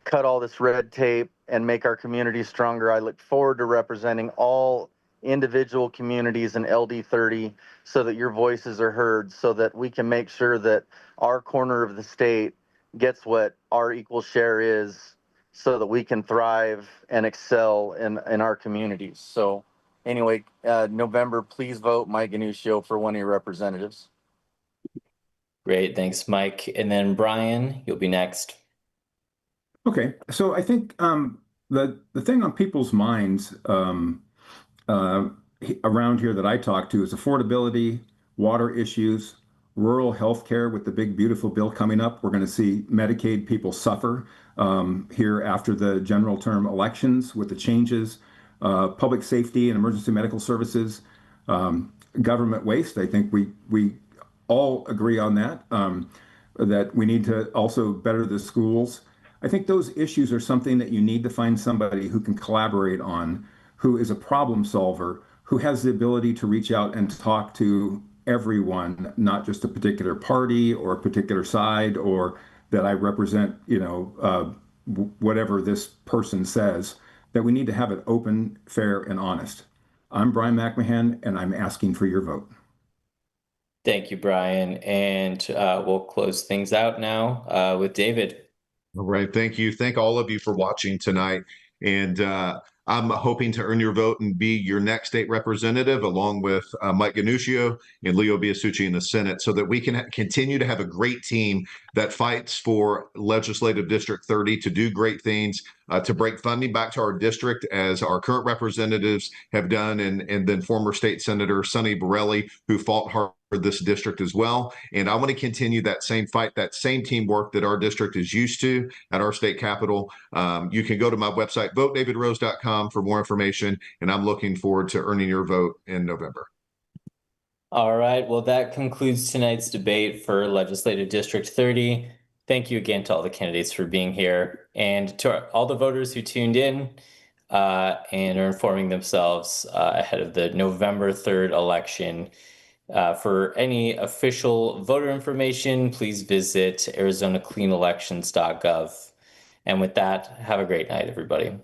cut all this red tape and make our communities stronger. I look forward to representing all individual communities in LD30 so that your voices are heard, so that we can make sure that our corner of the state gets what our equal share is, so that we can thrive and excel in our communities. So anyway, November, please vote Mike Ganuccio for one of your representatives. Great, thanks, Mike. And then Brian, you'll be next. Okay, so I think the thing on people's minds around here that I talk to is affordability, water issues, rural health care with the big, beautiful bill coming up. We're going to see Medicaid people suffer here after the general term elections with the changes, public safety and emergency medical services. Government waste, I think we all agree on that. That we need to also better the schools. I think those issues are something that you need to find somebody who can collaborate on, who is a problem solver, who has the ability to reach out and talk to everyone, not just a particular party or a particular side, or that I represent, whatever this person says, that we need to have it open, fair, and honest. I'm Brian McMahon, and I'm asking for your vote. Thank you, Brian. And we'll close things out now with David. All right. Thank you. Thank all of you for watching tonight. And I'm hoping to earn your vote and be your next state representative, along with Mike Ganuccio and Leo Biasucci in the Senate, so that we can continue to have a great team that fights for Legislative District 30 to do great things, to break funding back to our district, as our current representatives have done, and then former state senator Sonny Borelli, who fought hard for this district as well. And I want to continue that same fight, that same teamwork that our district is used to at our state capitol. You can go to my website, votedavidrose.com, for more information, and I'm looking forward to earning your vote in November. All right. Well, that concludes tonight's debate for Legislative District 30. Thank you again to all the candidates for being here, and to all the voters who tuned in and are informing themselves ahead of the November 3rd election. For any official voter information, please visit ArizonaCleanElections.gov. And with that, have a great night, everybody.